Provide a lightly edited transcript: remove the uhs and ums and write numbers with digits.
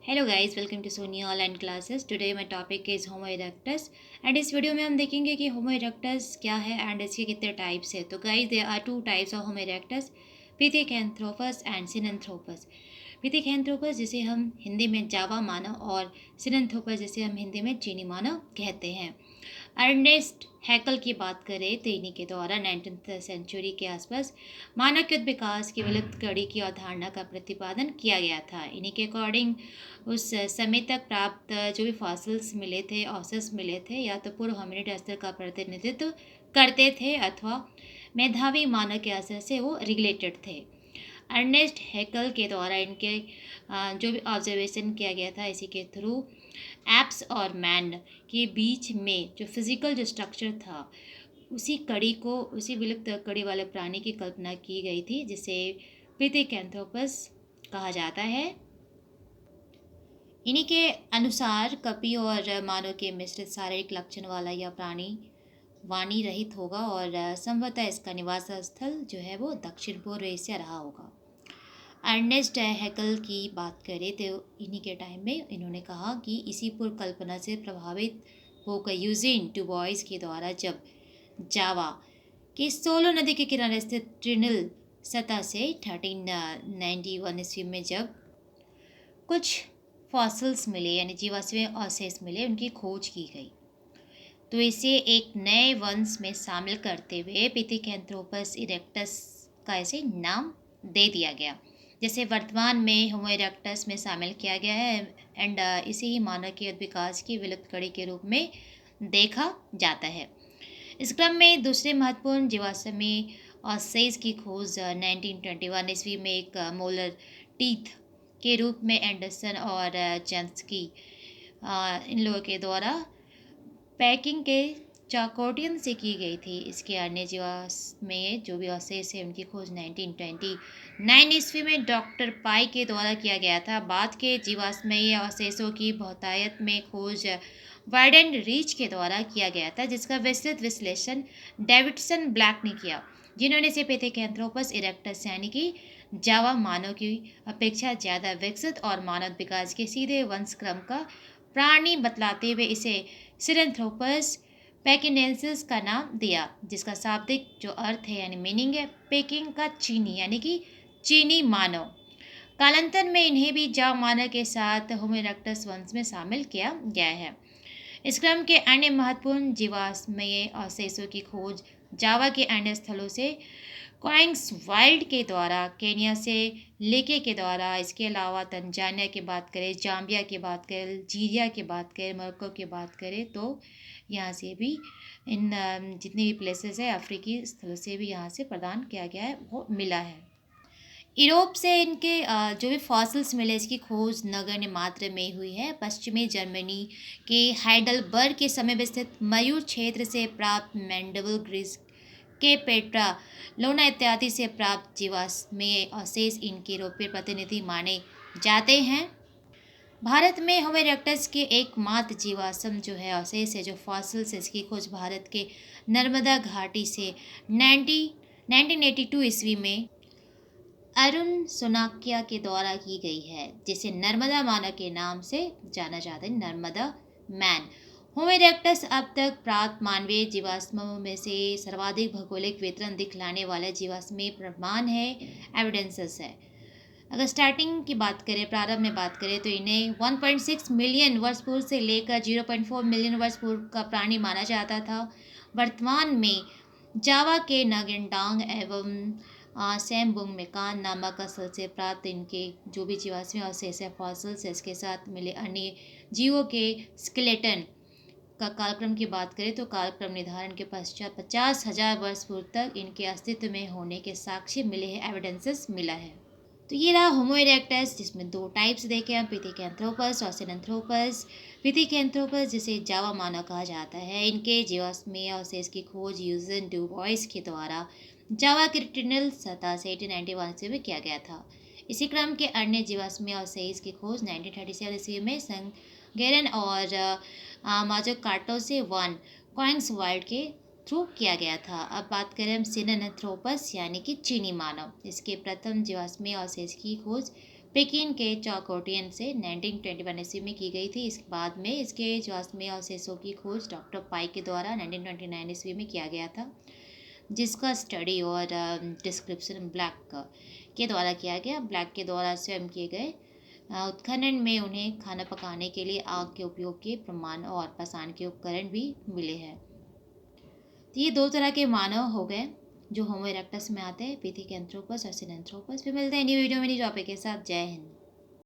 Hello guys, welcome to Soni online classes. Today my topic is homo erectus and इस video में हम देखेंगे कि होमो इरेक्टस क्या है एंड इसके कितने टाइप्स है। तो guys, there are two types of homo erectus, pithecanthropus and sinanthropus. Pithecanthropus जिसे हम हिंदी में जावा मानव और सिनेंथ्रोपस जिसे हम हिंदी में चीनी मानव कहते हैं। अर्नेस्ट हैकल की बात करें तो इन्हीं के द्वारा 19th सेंचुरी के आसपास मानव के विकास की विलुप्त कड़ी की अवधारणा का प्रतिपादन किया गया था। इन्हीं के अकॉर्डिंग उस समय तक प्राप्त जो भी फॉसिल्स मिले थे, ऑसस मिले थे, या तो पूर्व होमिनिड स्तर का प्रतिनिधित्व करते थे अथवा मेधावी मानव के असर से वो रिलेटेड थे। अर्नेस्ट हैकल के द्वारा इनके जो भी ऑब्जर्वेशन किया गया था, इसी के थ्रू एप्स और मैन के बीच में जो फिजिकल जो स्ट्रक्चर था, उसी विलुप्त कड़ी वाले प्राणी की कल्पना की गई थी, जिसे पिथेकैंथ्रोपस कहा जाता है। इन्हीं के अनुसार कपि और मानव के मिश्रित शारीरिक लक्षण वाला यह प्राणी वाणी रहित होगा और संभवतः इसका निवास स्थल जो है वो दक्षिण पूर्व एशिया रहा होगा। अर्नेस्ट हैकल की बात करें तो इन्हीं के टाइम में इन्होंने कहा कि इसी पूर्व कल्पना से प्रभावित होकर यूजिन डुबोइस के द्वारा जब जावा कि सोलो नदी के किनारे स्थित ट्रिनिल सतह से 1391 ईस्वी में जब कुछ फॉसिल्स मिले यानी जीवाश्म अवशेष मिले, उनकी खोज की गई, तो इसे एक नए वंश में शामिल करते हुए पिथेकैंथ्रोपस इरेक्टस का ऐसे नाम दे दिया गया, जैसे वर्तमान में होमो इरेक्टस में शामिल किया गया है। एंड इसे ही मानव के विकास की विलुप्त कड़ी के रूप में देखा जाता है। इस क्रम में दूसरे महत्वपूर्ण जीवाश्मी अवशेष की खोज 1921 ईस्वी में एक मोलर टीथ के रूप में एंडरसन और जेम्सकी इन लोगों के द्वारा पैकिंग के चाकोटियन से की गई थी। इसके अन्य जीवाश्म में जो भी अवशेष है, उनकी खोज 1929 ईस्वी में डॉक्टर पाई के द्वारा किया गया था। बाद के जीवाश्मय अवशेषों की बहुतायत में खोज वाइड एंड रीच के द्वारा किया गया था, जिसका विस्तृत विश्लेषण डेविडसन ब्लैक ने किया, जिन्होंने इसे पिथेकैंथ्रोपस इरेक्टस यानी कि जावा मानव की अपेक्षा ज़्यादा विकसित और मानव विकास के सीधे वंश क्रम का प्राणी बतलाते हुए इसे सिरेंथ्रोपस पैकिनेंसिस का नाम दिया, जिसका शाब्दिक जो अर्थ है यानी मीनिंग है पेकिंग का चीनी यानी कि चीनी मानव। कालांतर में इन्हें भी जावा मानव के साथ होमो इरेक्टस वंश में शामिल किया गया है। इस क्रम के अन्य महत्वपूर्ण जीवाश्मय अवशेषों की खोज जावा के अन्य स्थलों से क्वाइंग्स वाइल्ड के द्वारा, केनिया से लेके के द्वारा, इसके अलावा तंजानिया की बात करें, जाम्बिया की बात करें, अल्जीरिया की बात करें, मोरक्को की बात करें, तो यहाँ से भी इन जितनी भी प्लेसेस है अफ्रीकी स्थलों से भी यहाँ से प्रदान किया गया है, वो मिला है। यूरोप से इनके जो भी फॉसिल्स मिले, इसकी खोज नगण्य मात्रा में हुई है। पश्चिमी जर्मनी के हाइडलबर्ग के समय में स्थित मयूर क्षेत्र से प्राप्त मैंडेबल, ग्रीस के पेट्रा, लोना इत्यादि से प्राप्त जीवाश्मय अवशेष इनके यूरोपीय प्रतिनिधि माने जाते हैं। भारत में होमो इरेक्टस के एकमात्र जीवाश्म जो है अवशेष है जो फॉसिल्स, इसकी खोज भारत के नर्मदा घाटी से 1982 ईस्वी में अरुण सोनाकिया के द्वारा की गई है, जिसे नर्मदा मानव के नाम से जाना जाता है, नर्मदा मैन। होमो इरेक्टस अब तक प्राप्त मानवीय जीवाश्मों में से सर्वाधिक भौगोलिक वितरण दिखलाने वाले जीवाश्मी प्रमाण है, एविडेंसेस है। अगर स्टार्टिंग की बात करें, प्रारंभ में बात करें, तो इन्हें 1.6 मिलियन वर्ष पूर्व से लेकर 0.4 मिलियन वर्ष पूर्व का प्राणी माना जाता था। वर्तमान में जावा के नागिनडांग एवं सैमबुंग मेकान नामक स्थल से प्राप्त इनके जो भी जीवाश्मी अवशेष है, फॉसिल्स, इसके साथ मिले अन्य जीवों के स्केलेटन का कालक्रम की बात करें तो कालक्रम निर्धारण के पश्चात 50,000 वर्ष पूर्व तक इनके अस्तित्व में होने के साक्ष्य मिले हैं, एविडेंसेस मिला है। तो ये रहा होमो इरेक्टस, जिसमें दो टाइप्स देखे हम, पिथेकैंथ्रोपस और सिनेंथ्रोपस। पिथेकैंथ्रोपस जिसे जावा मानव कहा जाता है, इनके जीवाश्मीय अवशेष की खोज यूजिन डुबोइस के द्वारा जावा की ट्रिनिल सतह से 1891 से भी किया गया था। इसी क्रम के अन्य जीवाश्मीय अवशेष की खोज 1937 ईस्वी में संगेरन और माजोकाटो से वन क्वाइंग्स वाइल्ड के थ्रू किया गया था। अब बात करें हम सिनेंथ्रोपस यानी कि चीनी मानव। इसके प्रथम जीवाश्मीय अवशेष की खोज पेकिन के चाकोटियन से 1921 ईस्वी में की गई थी। इसके बाद में इसके ज्वास्थ्य अवशेषों की खोज डॉक्टर पाई के द्वारा 1929 ईस्वी में किया गया था, जिसका स्टडी और डिस्क्रिप्शन ब्लैक के द्वारा किया गया। ब्लैक के द्वारा स्वयं किए गए उत्खनन में उन्हें खाना पकाने के लिए आग के उपयोग के प्रमाण और पाषाण के उपकरण भी मिले हैं। तो ये दो तरह के मानव हो गए जो होमो इरेक्टस में आते हैं, पिथिकेंथ्रोपस और सिनेंथ्रोपस। फिर मिलते हैं न्यू वीडियो में न्यू टॉपिक के साथ। जय हिंद।